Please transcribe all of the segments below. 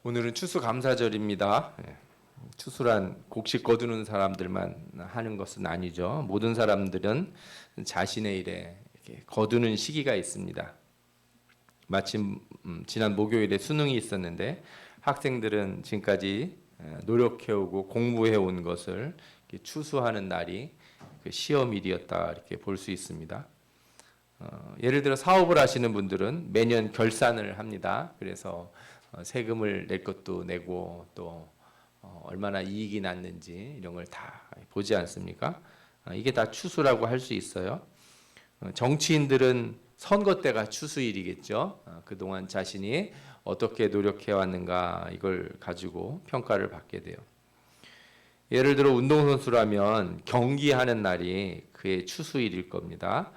오늘은 추수감사절입니다. 추수란 곡식 거두는 사람들만 하는 것은 아니죠. 모든 사람들은 자신의 일에 이렇게 거두는 시기가 있습니다. 마침 지난 목요일에 수능이 있었는데 학생들은 지금까지 노력해오고 공부해온 것을 추수하는 날이 그 시험일이었다 이렇게 볼 수 있습니다. 예를 들어 사업을 하시는 분들은 매년 결산을 합니다. 그래서 세금을 낼 것도 내고 또 얼마나 이익이 났는지 이런 걸 다 보지 않습니까? 이게 다 추수라고 할 수 있어요. 정치인들은 선거 때가 추수일이겠죠. 그동안 자신이 어떻게 노력해 왔는가 이걸 가지고 평가를 받게 돼요. 예를 들어 운동선수라면 경기하는 날이 그의 추수일일 겁니다.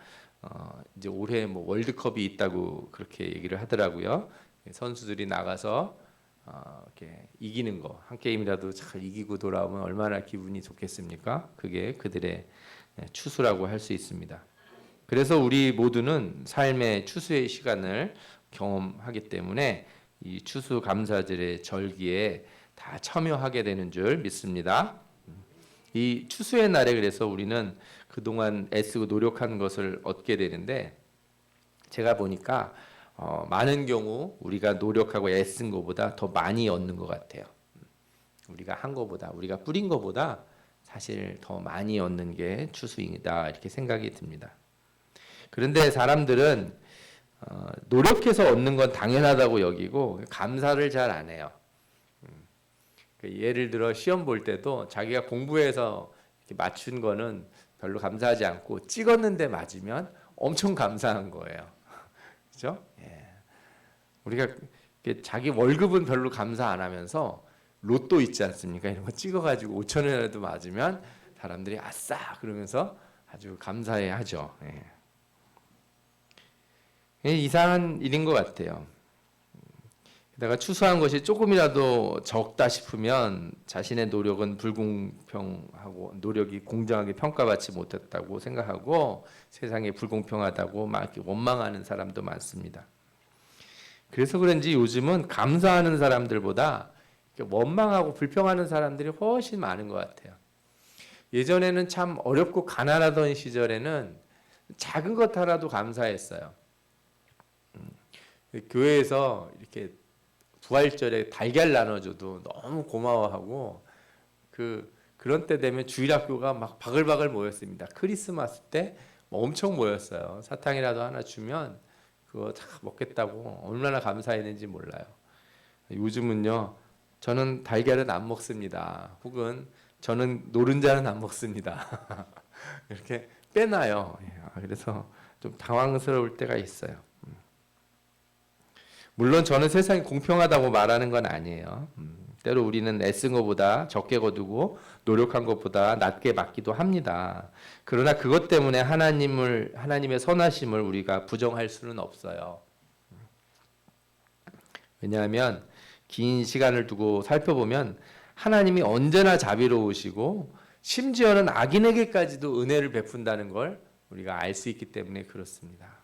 이제 올해 뭐 월드컵이 있다고 그렇게 얘기를 하더라고요. 선수들이 나가서 이렇게 이기는 거, 한 게임이라도 잘 이기고 돌아오면 얼마나 기분이 좋겠습니까? 그게 그들의 추수라고 할 수 있습니다. 그래서 우리 모두는 삶의 추수의 시간을 경험하기 때문에 이 추수감사절의 절기에 다 참여하게 되는 줄 믿습니다. 이 추수의 날에 그래서 우리는 그동안 애쓰고 노력한 것을 얻게 되는데 제가 보니까 많은 경우 우리가 노력하고 애쓴 것보다 더 많이 얻는 것 같아요. 우리가 한 것보다 우리가 뿌린 것보다 사실 더 많이 얻는 게 추수이다 이렇게 생각이 듭니다. 그런데 사람들은 노력해서 얻는 건 당연하다고 여기고 감사를 잘 안 해요. 예를 들어 시험 볼 때도 자기가 공부해서 이렇게 맞춘 거는 별로 감사하지 않고 찍었는데 맞으면 엄청 감사한 거예요. 그렇죠? 예. 우리가 자기 월급은 별로 감사 안 하면서 로또 있지 않습니까? 이런 거 찍어가지고 5천 원이라도 맞으면 사람들이 아싸 그러면서 아주 감사해 하죠. 예. 이상한 일인 것 같아요. 게다가 추수한 것이 조금이라도 적다 싶으면 자신의 노력은 불공평하고 노력이 공정하게 평가받지 못했다고 생각하고 세상에 불공평하다고 막 이렇게 원망하는 사람도 많습니다. 그래서 그런지 요즘은 감사하는 사람들보다 원망하고 불평하는 사람들이 훨씬 많은 것 같아요. 예전에는 참 어렵고 가난하던 시절에는 작은 것 하나도 감사했어요. 교회에서 이렇게 부활절에 달걀 나눠줘도 너무 고마워하고 그런 때 되면 주일학교가 막 바글바글 모였습니다. 크리스마스 때 엄청 모였어요. 사탕이라도 하나 주면 그거 다 먹겠다고 얼마나 감사했는지 몰라요. 요즘은요, 저는 달걀은 안 먹습니다. 혹은 저는 노른자는 안 먹습니다. 이렇게 빼놔요. 그래서 좀 당황스러울 때가 있어요. 물론 저는 세상이 공평하다고 말하는 건 아니에요. 때로 우리는 애쓴 것보다 적게 거두고 노력한 것보다 낮게 받기도 합니다. 그러나 그것 때문에 하나님의 선하심을 우리가 부정할 수는 없어요. 왜냐하면 긴 시간을 두고 살펴보면 하나님이 언제나 자비로우시고 심지어는 악인에게까지도 은혜를 베푼다는 걸 우리가 알 수 있기 때문에 그렇습니다.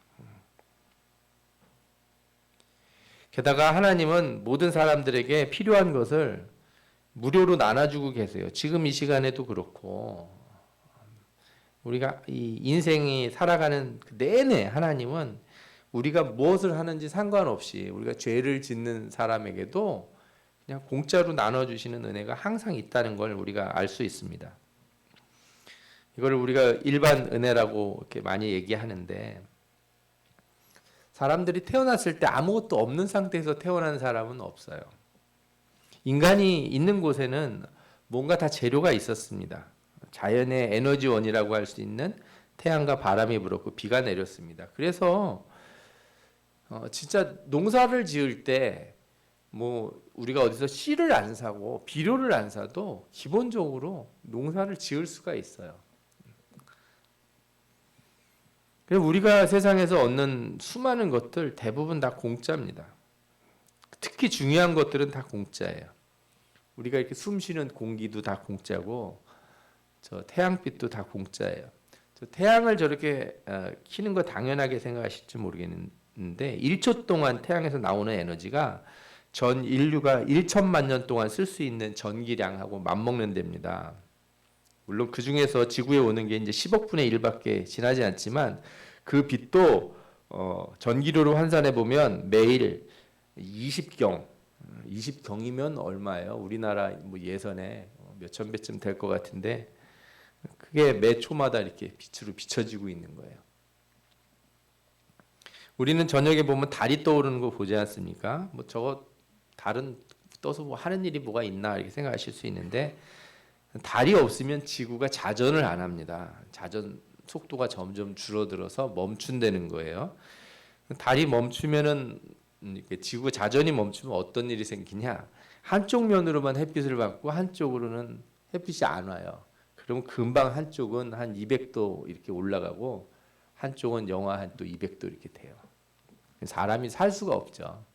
게다가 하나님은 모든 사람들에게 필요한 것을 무료로 나눠주고 계세요. 지금 이 시간에도 그렇고 우리가 이 인생이 살아가는 내내 하나님은 우리가 무엇을 하는지 상관없이 우리가 죄를 짓는 사람에게도 그냥 공짜로 나눠주시는 은혜가 항상 있다는 걸 우리가 알 수 있습니다. 이걸 우리가 일반 은혜라고 이렇게 많이 얘기하는데 사람들이 태어났을 때 아무것도 없는 상태에서 태어난 사람은 없어요. 인간이 있는 곳에는 뭔가 다 재료가 있었습니다. 자연의 에너지원이라고 할 수 있는 태양과 바람이 불었고 비가 내렸습니다. 그래서 진짜 농사를 지을 때 뭐 우리가 어디서 씨를 안 사고 비료를 안 사도 기본적으로 농사를 지을 수가 있어요. 그래서 우리가 세상에서 얻는 수많은 것들 대부분 다 공짜입니다. 특히 중요한 것들은 다 공짜예요. 우리가 이렇게 숨 쉬는 공기도 다 공짜고 저 태양빛도 다 공짜예요. 저 태양을 저렇게 키는 거 당연하게 생각하실지 모르겠는데 1초 동안 태양에서 나오는 에너지가 전 인류가 1천만 년 동안 쓸 수 있는 전기량하고 맞먹는 데입니다. 물론 그 중에서 지구에 오는 게 이제 10억 분의 1밖에 지나지 않지만 그 빛도 전기료로 환산해 보면 매일 20경, 20경이면 얼마예요? 우리나라 뭐 예산에 몇천 배쯤 될 것 같은데 그게 매 초마다 이렇게 빛으로 비춰지고 있는 거예요. 우리는 저녁에 보면 달이 떠오르는 거 보지 않습니까? 뭐 저거 달은 떠서 뭐 하는 일이 뭐가 있나 이렇게 생각하실 수 있는데 달이 없으면 지구가 자전을 안 합니다. 자전 속도가 점점 줄어들어서 멈춘다는 거예요. 달이 멈추면은 지구 자전이 멈추면 어떤 일이 생기냐? 한쪽 면으로만 햇빛을 받고 한쪽으로는 햇빛이 안 와요. 그러면 금방 한쪽은 한 200도 이렇게 올라가고 한쪽은 영하 한 또 200도 이렇게 돼요. 사람이 살 수가 없죠.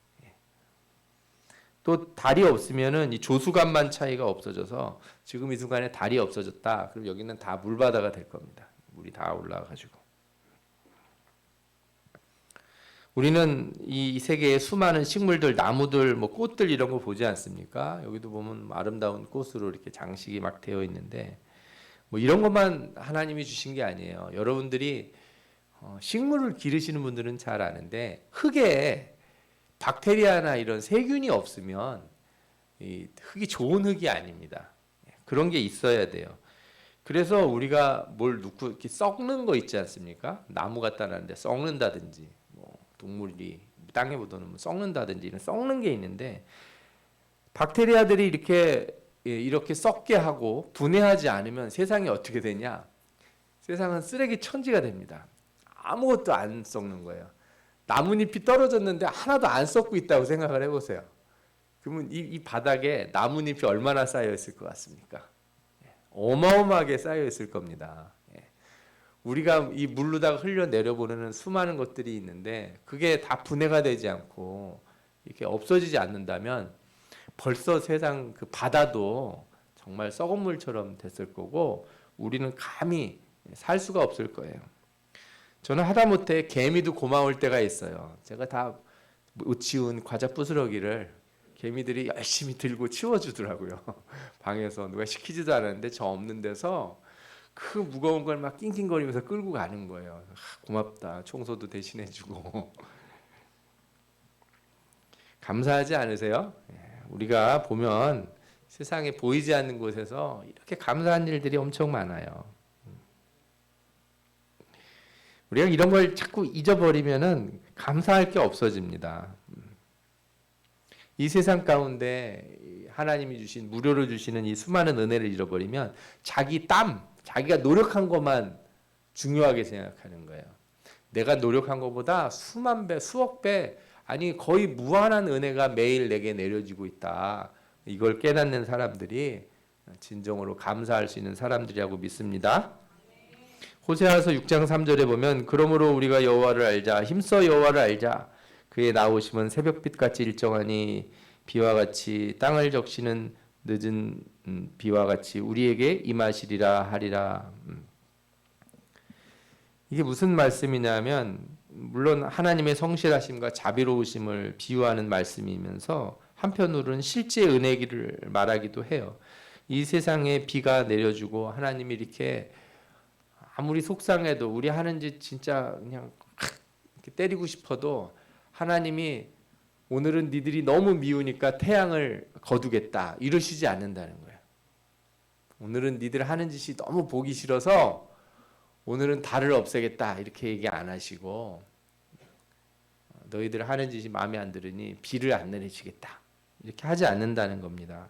또 달이 없으면은 이 조수간만 차이가 없어져서 지금 이 순간에 달이 없어졌다. 그럼 여기는 다 물바다가 될 겁니다. 물이 다 올라가지고. 우리는 이 세계의 수많은 식물들, 나무들, 뭐 꽃들 이런 거 보지 않습니까? 여기도 보면 아름다운 꽃으로 이렇게 장식이 막 되어 있는데 뭐 이런 것만 하나님이 주신 게 아니에요. 여러분들이 식물을 기르시는 분들은 잘 아는데 흙에 박테리아나 이런 세균이 없으면 이 흙이 좋은 흙이 아닙니다. 그런 게 있어야 돼요. 그래서 우리가 뭘 넣고 이렇게 썩는 거 있지 않습니까? 나무 갖다 놨는데 썩는다든지 뭐 동물이 땅에 묻어놓으면 썩는다든지 이런 썩는 게 있는데 박테리아들이 이렇게 썩게 하고 분해하지 않으면 세상이 어떻게 되냐? 세상은 쓰레기 천지가 됩니다. 아무것도 안 썩는 거예요. 나뭇잎이 떨어졌는데 하나도 안 썩고 있다고 생각을 해보세요. 그러면 이 바닥에 나뭇잎이 얼마나 쌓여 있을 것 같습니까? 어마어마하게 쌓여 있을 겁니다. 우리가 이 물로다가 흘려 내려보내는 수많은 것들이 있는데 그게 다 분해가 되지 않고 이렇게 없어지지 않는다면 벌써 세상 그 바다도 정말 썩은 물처럼 됐을 거고 우리는 감히 살 수가 없을 거예요. 저는 하다못해 개미도 고마울 때가 있어요. 제가 다 못 치운 과자 부스러기를 개미들이 열심히 들고 치워주더라고요. 방에서 누가 시키지도 않았는데 저 없는 데서 그 무거운 걸 막 낑낑거리면서 끌고 가는 거예요. 고맙다. 청소도 대신해주고. 감사하지 않으세요? 우리가 보면 세상에 보이지 않는 곳에서 이렇게 감사한 일들이 엄청 많아요. 우리가 이런 걸 자꾸 잊어버리면은 감사할 게 없어집니다. 이 세상 가운데 하나님이 주신 무료로 주시는 이 수많은 은혜를 잃어버리면 자기 땀, 자기가 노력한 것만 중요하게 생각하는 거예요. 내가 노력한 것보다 수만 배, 수억 배, 아니 거의 무한한 은혜가 매일 내게 내려지고 있다. 이걸 깨닫는 사람들이 진정으로 감사할 수 있는 사람들이라고 믿습니다. 호세아서 6장 3절에 보면 그러므로 우리가 여호와를 알자 힘써 여호와를 알자 그의 나오심은 새벽빛 같이 일정하니 비와 같이 땅을 적시는 늦은 비와 같이 우리에게 임하시리라 하리라. 이게 무슨 말씀이냐면 물론 하나님의 성실하심과 자비로우심을 비유하는 말씀이면서 한편으로는 실제 은혜기를 말하기도 해요. 이 세상에 비가 내려주고 하나님이 이렇게 아무리 속상해도 우리 하는 짓 진짜 그냥 이렇게 때리고 싶어도 하나님이 오늘은 니들이 너무 미우니까 태양을 거두겠다 이러시지 않는다는 거예요. 오늘은 니들 하는 짓이 너무 보기 싫어서 오늘은 달을 없애겠다 이렇게 얘기 안 하시고 너희들 하는 짓이 마음에 안 들으니 비를 안 내리시겠다 이렇게 하지 않는다는 겁니다.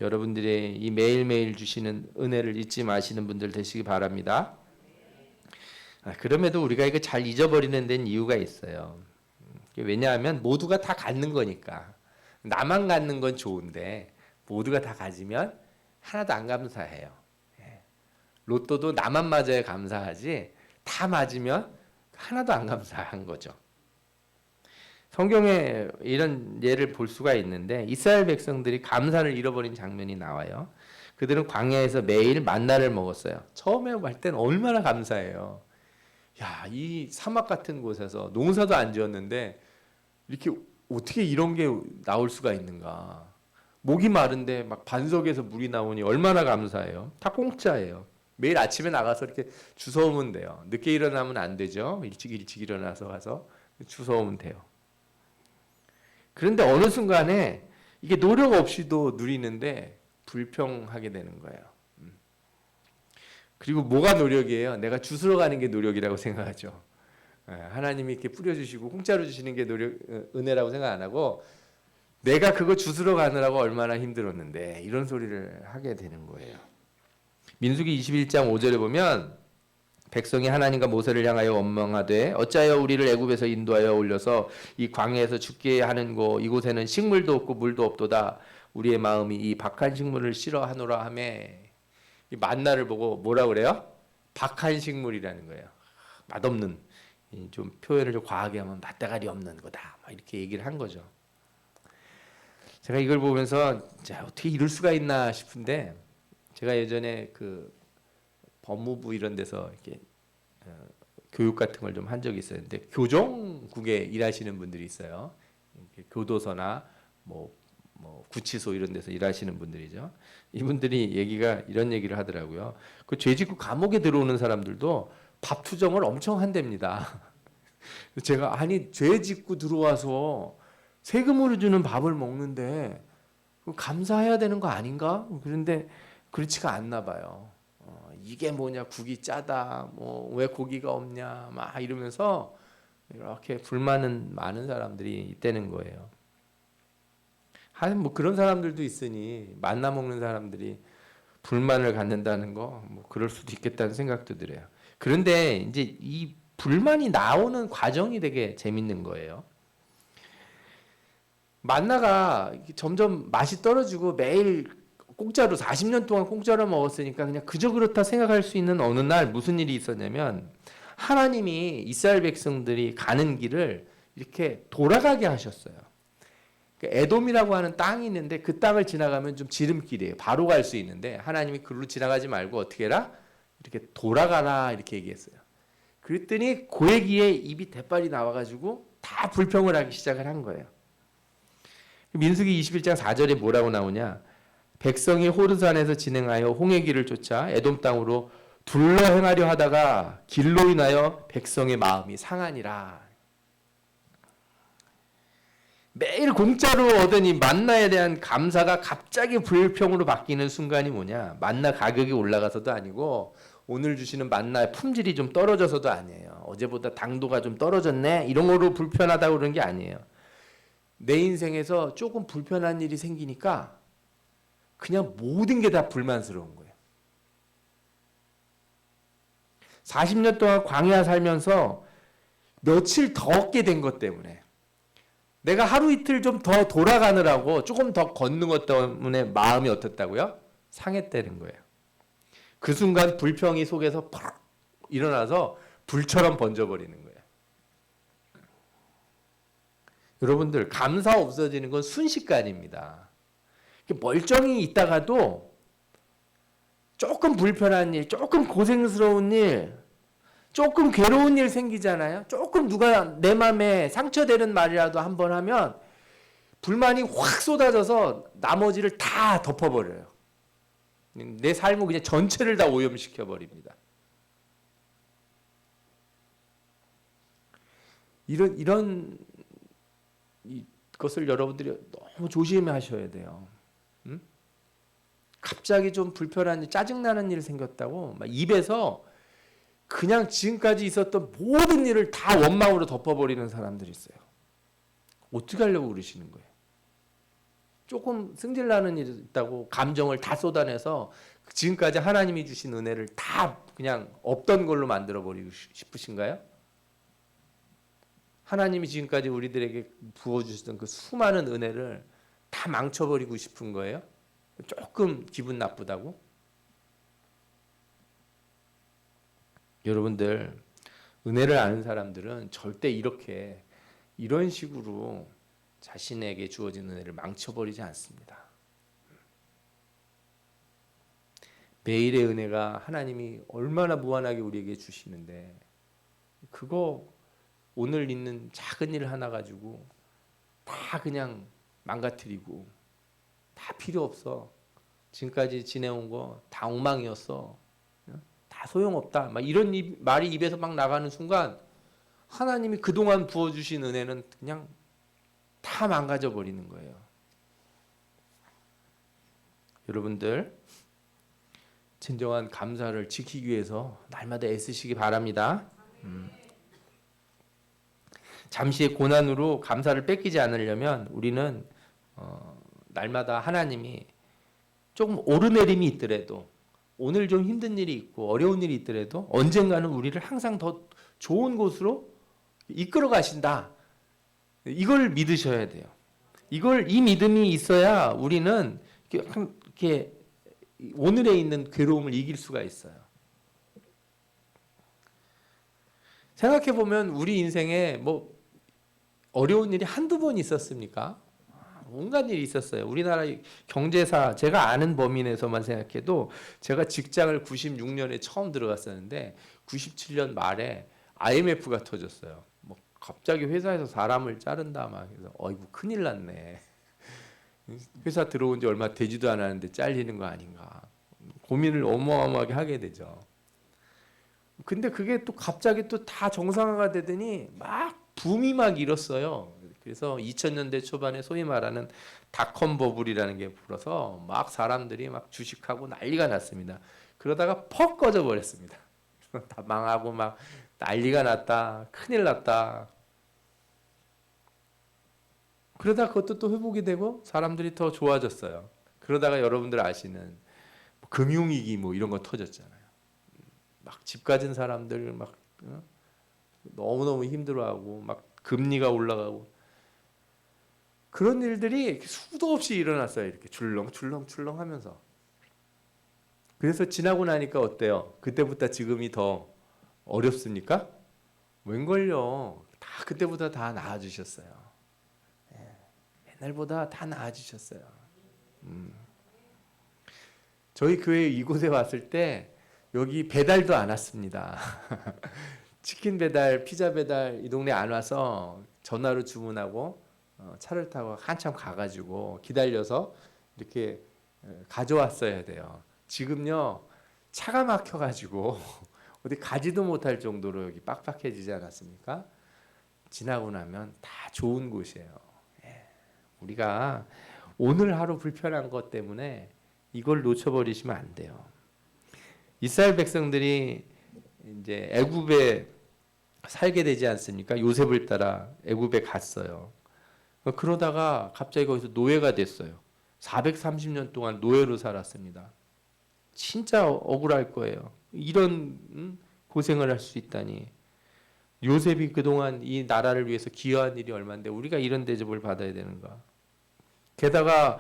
여러분들의 이 매일매일 주시는 은혜를 잊지 마시는 분들 되시기 바랍니다. 그럼에도 우리가 이거 잘 잊어버리는 데는 이유가 있어요. 왜냐하면 모두가 다 갖는 거니까. 나만 갖는 건 좋은데 모두가 다 가지면 하나도 안 감사해요. 로또도 나만 맞아야 감사하지 다 맞으면 하나도 안 감사한 거죠. 성경에 이런 예를 볼 수가 있는데 이스라엘 백성들이 감사를 잃어버린 장면이 나와요. 그들은 광야에서 매일 만나를 먹었어요. 처음에 할 때는 얼마나 감사해요. 야, 이 사막 같은 곳에서 농사도 안 지었는데 이렇게 어떻게 이런 게 나올 수가 있는가? 목이 마른데 막 반석에서 물이 나오니 얼마나 감사해요. 다 공짜예요. 매일 아침에 나가서 이렇게 주워오면 돼요. 늦게 일어나면 안 되죠. 일찍 일어나서 가서 주워오면 돼요. 그런데 어느 순간에 이게 노력 없이도 누리는데 불평하게 되는 거예요. 그리고 뭐가 노력이에요? 내가 주스러 가는 게 노력이라고 생각하죠. 하나님이 이렇게 뿌려주시고 공짜로 주시는 게 은혜라고 생각 안 하고 내가 그거 주스러 가느라고 얼마나 힘들었는데 이런 소리를 하게 되는 거예요. 민수기 21장 5절에 보면 백성이 하나님과 모세를 향하여 원망하되 어찌하여 우리를 애굽에서 인도하여 올려서 이 광야에서 죽게 하는 곳 이곳에는 식물도 없고 물도 없도다. 우리의 마음이 이 박한 식물을 싫어하노라 하매 이 만나를 보고 뭐라 그래요? 박한 식물이라는 거예요. 맛없는 좀 표현을 좀 과하게 하면 맛대가리 없는 거다. 막 이렇게 얘기를 한 거죠. 제가 이걸 보면서 자, 어떻게 이럴 수가 있나 싶은데 제가 예전에 그 법무부 이런 데서 이렇게 교육 같은 걸 좀 한 적이 있었는데 교정국에 일하시는 분들이 있어요. 교도소나 뭐 구치소 이런 데서 일하시는 분들이죠. 이분들이 이런 얘기를 하더라고요. 그 죄 짓고 감옥에 들어오는 사람들도 밥 투정을 엄청 한답니다. 제가 아니 죄 짓고 들어와서 세금으로 주는 밥을 먹는데 감사해야 되는 거 아닌가? 그런데 그렇지가 않나 봐요. 이게 뭐냐 국이 짜다 뭐 왜 고기가 없냐 막 이러면서 이렇게 불만은 많은 사람들이 있다는 거예요. 뭐 그런 사람들도 있으니 만나 먹는 사람들이 불만을 갖는다는 거 뭐 그럴 수도 있겠다는 생각도 들어요. 그런데 이제 이 불만이 나오는 과정이 되게 재밌는 거예요. 만나가 점점 맛이 떨어지고 매일 공짜로 40년 동안 공짜로 먹었으니까 그냥 그저 그렇다 생각할 수 있는 어느 날 무슨 일이 있었냐면 하나님이 이스라엘 백성들이 가는 길을 이렇게 돌아가게 하셨어요. 에돔이라고 하는 땅이 있는데 그 땅을 지나가면 좀 지름길이에요. 바로 갈 수 있는데 하나님이 그로 지나가지 말고 어떻게 해라? 이렇게 돌아가라 이렇게 얘기했어요. 그랬더니 고액이에 입이 대빨이 나와가지고 다 불평을 하기 시작을 한 거예요. 민수기 21장 4절에 뭐라고 나오냐? 백성이 호르산에서 진행하여 홍해 길을 쫓아 에돔 땅으로 둘러 행하려 하다가 길로 인하여 백성의 마음이 상하니라. 매일 공짜로 얻은 이 만나에 대한 감사가 갑자기 불평으로 바뀌는 순간이 뭐냐? 만나 가격이 올라가서도 아니고 오늘 주시는 만나의 품질이 좀 떨어져서도 아니에요. 어제보다 당도가 좀 떨어졌네? 이런 거로 불편하다고 그런 게 아니에요. 내 인생에서 조금 불편한 일이 생기니까 그냥 모든 게 다 불만스러운 거예요. 40년 동안 광야 살면서 며칠 더 얻게 된 것 때문에 내가 하루 이틀 좀 더 돌아가느라고 조금 더 걷는 것 때문에 마음이 어떻다고요? 상했다는 거예요. 그 순간 불평이 속에서 팍 일어나서 불처럼 번져버리는 거예요. 여러분들 감사 없어지는 건 순식간입니다. 멀쩡히 있다가도 조금 불편한 일, 조금 고생스러운 일, 조금 괴로운 일 생기잖아요. 조금 누가 내 마음에 상처되는 말이라도 한번 하면 불만이 확 쏟아져서 나머지를 다 덮어버려요. 내 삶을 그냥 전체를 다 오염시켜 버립니다. 이런 것을 여러분들이 너무 조심하셔야 돼요. 갑자기 좀 불편한 일, 짜증나는 일 생겼다고 막 입에서 그냥 지금까지 있었던 모든 일을 다 원망으로 덮어버리는 사람들이 있어요. 어떻게 하려고 그러시는 거예요? 조금 승질나는 일이 있다고 감정을 다 쏟아내서 지금까지 하나님이 주신 은혜를 다 그냥 없던 걸로 만들어버리고 싶으신가요? 하나님이 지금까지 우리들에게 부어주셨던 그 수많은 은혜를 다 망쳐버리고 싶은 거예요? 조금 기분 나쁘다고? 여러분들 은혜를 아는 사람들은 절대 이런 식으로 자신에게 주어진 은혜를 망쳐버리지 않습니다. 매일의 은혜가 하나님이 얼마나 무한하게 우리에게 주시는데 그거 오늘 있는 작은 일 하나 가지고 다 그냥 망가뜨리고 다 필요 없어. 지금까지 지내온 거 다 엉망이었어. 다 소용없다. 막 이런 말이 입에서 막 나가는 순간 하나님이 그동안 부어주신 은혜는 그냥 다 망가져 버리는 거예요. 여러분들 진정한 감사를 지키기 위해서 날마다 애쓰시기 바랍니다. 잠시의 고난으로 감사를 뺏기지 않으려면 우리는 날마다 하나님이 조금 오르내림이 있더라도 오늘 좀 힘든 일이 있고 어려운 일이 있더라도 언젠가는 우리를 항상 더 좋은 곳으로 이끌어 가신다. 이걸 믿으셔야 돼요. 이 믿음이 있어야 우리는 이렇게 오늘에 있는 괴로움을 이길 수가 있어요. 생각해 보면 우리 인생에 뭐 어려운 일이 한두 번 있었습니까? 온갖 일이 있었어요. 우리나라 경제사 제가 아는 범위 내에서만 생각해도 제가 직장을 96년에 처음 들어갔었는데 97년 말에 IMF가 터졌어요. 뭐 갑자기 회사에서 사람을 자른다 막 해서 어이구 큰일 났네. 회사 들어온 지 얼마 되지도 않았는데 잘리는 거 아닌가. 고민을 어마어마하게 하게 되죠. 근데 그게 또 갑자기 또 다 정상화가 되더니 막 붐이 막 일었어요. 그래서 2000년대 초반에 소위 말하는 닷컴 버블이라는 게 불어서 막 사람들이 막 주식하고 난리가 났습니다. 그러다가 퍽 꺼져 버렸습니다. 다 망하고 막 난리가 났다. 큰일 났다. 그러다 그것도 또 회복이 되고 사람들이 더 좋아졌어요. 그러다가 여러분들 아시는 금융위기 뭐 이런 거 터졌잖아요. 막 집 가진 사람들 막 너무너무 힘들어하고 막 금리가 올라가고 그런 일들이 수도 없이 일어났어요. 이렇게 출렁출렁 하면서. 그래서 지나고 나니까 어때요? 그때보다 지금이 더 어렵습니까? 웬걸요? 다 그때보다 다 나아지셨어요. 옛날보다 다 나아지셨어요. 저희 교회 이곳에 왔을 때 여기 배달도 안 왔습니다. 치킨 배달, 피자 배달 이 동네 안 와서 전화로 주문하고 차를 타고 한참 가가지고 기다려서 이렇게 가져왔어야 돼요. 지금요 차가 막혀가지고 어디 가지도 못할 정도로 여기 빡빡해지지 않았습니까? 지나고 나면 다 좋은 곳이에요. 우리가 오늘 하루 불편한 것 때문에 이걸 놓쳐버리시면 안 돼요. 이스라엘 백성들이 이제 애굽에 살게 되지 않습니까? 요셉을 따라 애굽에 갔어요. 그러다가 갑자기 거기서 노예가 됐어요. 430년 동안 노예로 살았습니다. 진짜 억울할 거예요. 이런 고생을 할 수 있다니. 요셉이 그동안 이 나라를 위해서 기여한 일이 얼마인데 우리가 이런 대접을 받아야 되는가. 게다가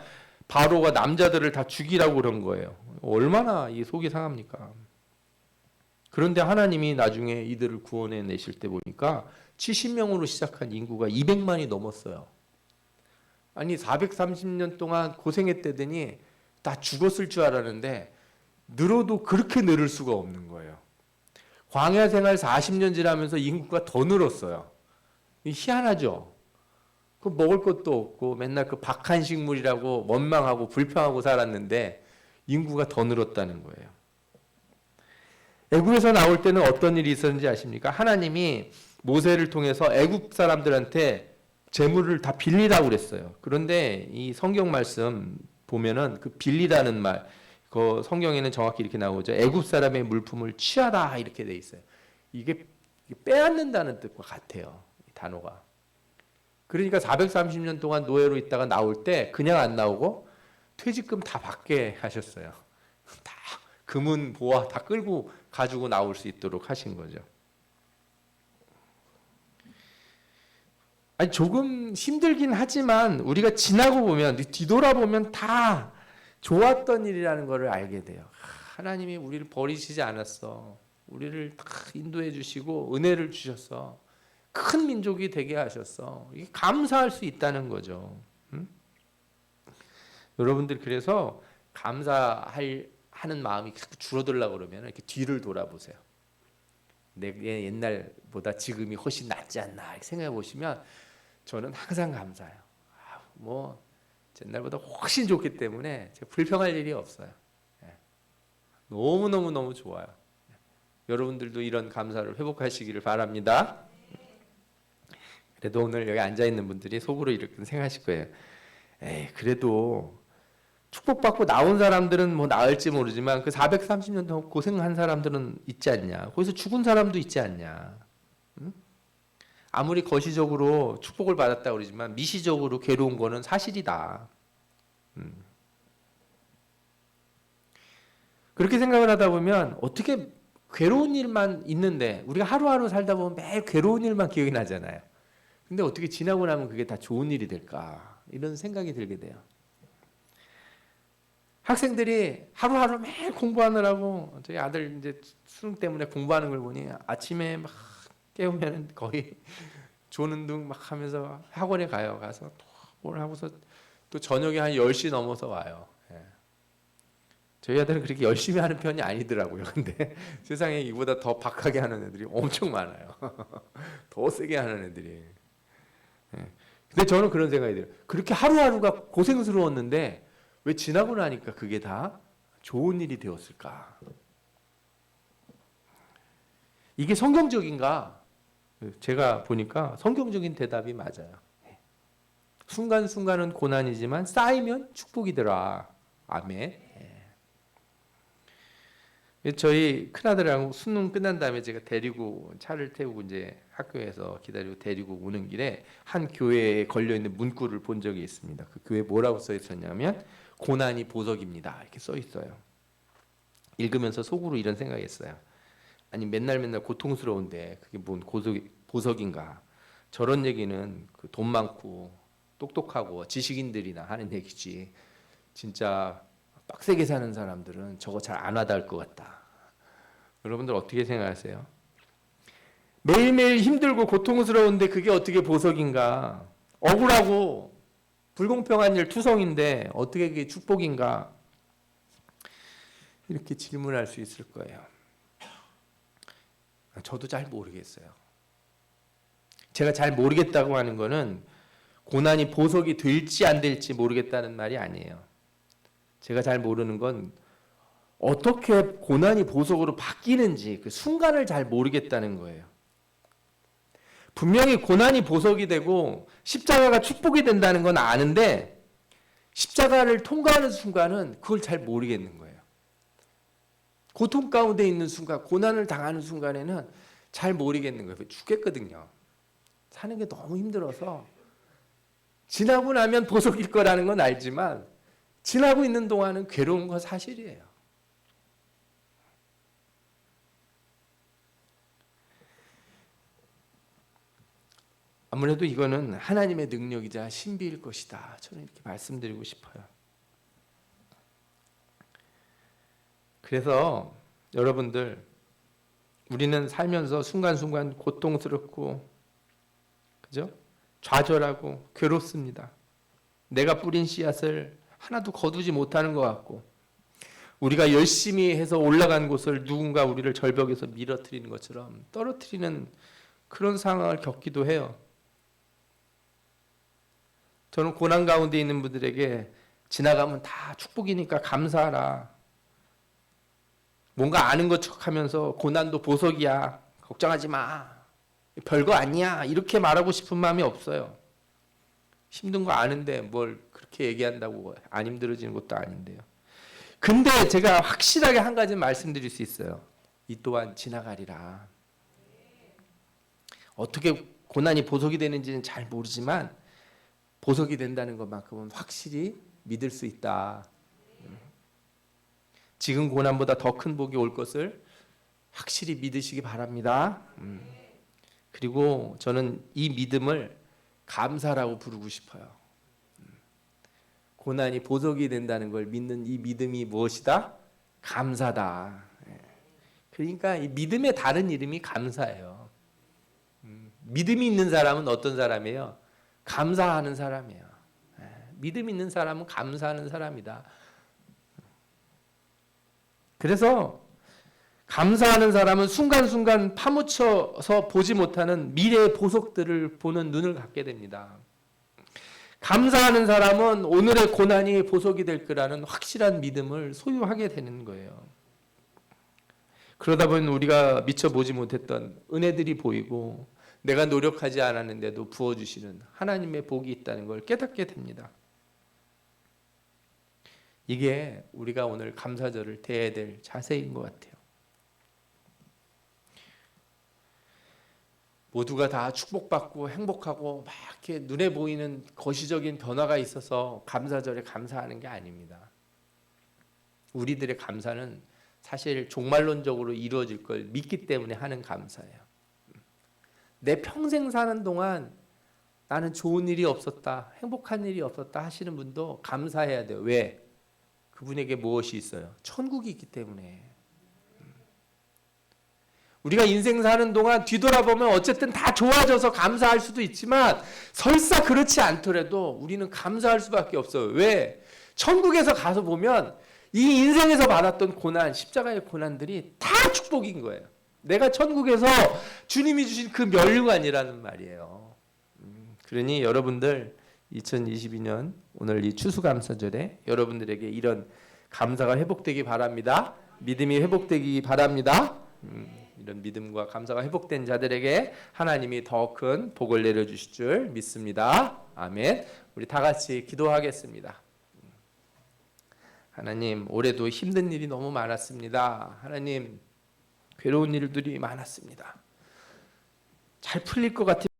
바로가 남자들을 다 죽이라고 그런 거예요. 얼마나 이 속이 상합니까? 그런데 하나님이 나중에 이들을 구원해 내실 때 보니까 70명으로 시작한 인구가 200만이 넘었어요. 아니 430년 동안 고생했다더니 다 죽었을 줄 알았는데 늘어도 그렇게 늘을 수가 없는 거예요. 광야 생활 40년 지나면서 인구가 더 늘었어요. 희한하죠? 그 먹을 것도 없고 맨날 그 박한 식물이라고 원망하고 불평하고 살았는데 인구가 더 늘었다는 거예요. 애굽에서 나올 때는 어떤 일이 있었는지 아십니까? 하나님이 모세를 통해서 애굽 사람들한테 재물을 다 빌리라고 그랬어요. 그런데 이 성경 말씀 보면은 그 빌리다는 말, 그 성경에는 정확히 이렇게 나오죠. 애굽 사람의 물품을 취하라 이렇게 돼 있어요. 이게 빼앗는다는 뜻과 같아요. 이 단어가. 그러니까 430년 동안 노예로 있다가 나올 때 그냥 안 나오고 퇴직금 다 받게 하셨어요. 다 금은 보화 다 끌고 가지고 나올 수 있도록 하신 거죠. 아니 조금 힘들긴 하지만 우리가 지나고 보면 뒤돌아보면 다 좋았던 일이라는 것을 알게 돼요. 하나님이 우리를 버리시지 않았어. 우리를 다 인도해 주시고 은혜를 주셨어. 큰 민족이 되게 하셨어. 이게 감사할 수 있다는 거죠. 여러분들 그래서 감사하는 마음이 줄어들려고 그러면 이렇게 뒤를 돌아보세요. 내 옛날보다 지금이 훨씬 낫지 않나 생각해 보시면 저는 항상 감사해요. 뭐 옛날보다 훨씬 좋기 때문에 제가 불평할 일이 없어요. 너무 좋아요. 여러분들도 이런 감사를 회복하시기를 바랍니다. 그래도 오늘 여기 앉아 있는 분들이 속으로 이렇게 생각하실 거예요. 에이, 그래도 축복받고 나온 사람들은 뭐 나을지 모르지만 그 430년 동안 고생한 사람들은 있지 않냐. 거기서 죽은 사람도 있지 않냐. 응? 아무리 거시적으로 축복을 받았다 그러지만 미시적으로 괴로운 거는 사실이다. 그렇게 생각을 하다 보면 어떻게 괴로운 일만 있는데 우리가 하루하루 살다 보면 매일 괴로운 일만 기억이 나잖아요. 근데 어떻게 지나고 나면 그게 다 좋은 일이 될까? 이런 생각이 들게 돼요. 학생들이 하루하루 매일 공부하느라고 저희 아들 이제 수능 때문에 공부하는 걸 보니 아침에 막 깨우면 거의 조는 둥 막 하면서 학원에 가요. 가서 뭘 하고서 또 저녁에 한 10시 넘어서 와요. 예. 저희 아들은 그렇게 열심히 하는 편이 아니더라고요. 근데 세상에 이보다 더 박하게 하는 애들이 엄청 많아요. 더 세게 하는 애들이. 예. 근데 저는 그런 생각이 들어요. 그렇게 하루하루가 고생스러웠는데 왜 지나고 나니까 그게 다 좋은 일이 되었을까? 이게 성경적인가? 제가 보니까 성경적인 대답이 맞아요. 순간순간은 고난이지만 쌓이면 축복이더라. 아멘. 저희 큰아들하고 수능 끝난 다음에 제가 데리고 차를 태우고 이제 학교에서 기다리고 데리고 오는 길에 한 교회에 걸려있는 문구를 본 적이 있습니다. 그 교회에 뭐라고 써 있었냐면 고난이 보석입니다. 이렇게 써 있어요. 읽으면서 속으로 이런 생각이 했어요. 아니 맨날 고통스러운데 그게 뭔 보석인가. 저런 얘기는 그 돈 많고 똑똑하고 지식인들이나 하는 얘기지. 진짜 빡세게 사는 사람들은 저거 잘 안 와닿을 것 같다. 여러분들 어떻게 생각하세요? 매일매일 힘들고 고통스러운데 그게 어떻게 보석인가? 억울하고 불공평한 일 투성인데 어떻게 그게 축복인가? 이렇게 질문할 수 있을 거예요. 저도 잘 모르겠어요. 제가 잘 모르겠다고 하는 거는 고난이 보석이 될지 안 될지 모르겠다는 말이 아니에요. 제가 잘 모르는 건 어떻게 고난이 보석으로 바뀌는지 그 순간을 잘 모르겠다는 거예요. 분명히 고난이 보석이 되고 십자가가 축복이 된다는 건 아는데 십자가를 통과하는 순간은 그걸 잘 모르겠는 거예요. 고통 가운데 있는 순간, 고난을 당하는 순간에는 잘 모르겠는 거예요. 죽겠거든요. 사는 게 너무 힘들어서 지나고 나면 보석일 거라는 건 알지만 지나고 있는 동안은 괴로운 건 사실이에요. 아무래도 이거는 하나님의 능력이자 신비일 것이다. 저는 이렇게 말씀드리고 싶어요. 그래서 여러분들 우리는 살면서 순간순간 고통스럽고 그죠? 좌절하고 괴롭습니다. 내가 뿌린 씨앗을 하나도 거두지 못하는 것 같고 우리가 열심히 해서 올라간 곳을 누군가 우리를 절벽에서 밀어뜨리는 것처럼 떨어뜨리는 그런 상황을 겪기도 해요. 저는 고난 가운데 있는 분들에게 지나가면 다 축복이니까 감사하라. 뭔가 아는 것 척하면서 고난도 보석이야. 걱정하지 마. 별거 아니야. 이렇게 말하고 싶은 마음이 없어요. 힘든 거 아는데 뭘 그렇게 얘기한다고 안 힘들어지는 것도 아닌데요. 근데 제가 확실하게 한 가지 말씀드릴 수 있어요. 이 또한 지나가리라. 어떻게 고난이 보석이 되는지는 잘 모르지만 보석이 된다는 것만큼은 확실히 믿을 수 있다. 지금 고난보다 더 큰 복이 올 것을 확실히 믿으시기 바랍니다. 그리고 저는 이 믿음을 감사라고 부르고 싶어요. 고난이 보석이 된다는 걸 믿는 이 믿음이 무엇이다? 감사다. 그러니까 이 믿음의 다른 이름이 감사예요. 믿음이 있는 사람은 어떤 사람이에요? 감사하는 사람이에요. 믿음 있는 사람은 감사하는 사람이다. 그래서 감사하는 사람은 순간순간 파묻혀서 보지 못하는 미래의 보석들을 보는 눈을 갖게 됩니다. 감사하는 사람은 오늘의 고난이 보석이 될 거라는 확실한 믿음을 소유하게 되는 거예요. 그러다 보면 우리가 미처 보지 못했던 은혜들이 보이고 내가 노력하지 않았는데도 부어주시는 하나님의 복이 있다는 걸 깨닫게 됩니다. 이게 우리가 오늘 감사절을 대해야 될 자세인 것 같아요. 모두가 다 축복받고 행복하고 막 이렇게 눈에 보이는 거시적인 변화가 있어서 감사절에 감사하는 게 아닙니다. 우리들의 감사는 사실 종말론적으로 이루어질 걸 믿기 때문에 하는 감사예요. 내 평생 사는 동안 나는 좋은 일이 없었다, 행복한 일이 없었다 하시는 분도 감사해야 돼요. 왜? 그분에게 무엇이 있어요? 천국이 있기 때문에. 우리가 인생 사는 동안 뒤돌아보면 어쨌든 다 좋아져서 감사할 수도 있지만 설사 그렇지 않더라도 우리는 감사할 수밖에 없어요. 왜? 천국에서 가서 보면 이 인생에서 받았던 고난, 십자가의 고난들이 다 축복인 거예요. 내가 천국에서 주님이 주신 그 면류관이라는 말이에요. 그러니 여러분들 2022년 오늘 이 추수감사절에 여러분들에게 이런 감사가 회복되기 바랍니다. 믿음이 회복되기 바랍니다. 이런 믿음과 감사가 회복된 자들에게 하나님이 더 큰 복을 내려주실 줄 믿습니다. 아멘. 우리 다 같이 기도하겠습니다. 하나님, 올해도 힘든 일이 너무 많았습니다. 하나님, 괴로운 일들이 많았습니다. 잘 풀릴 것 같은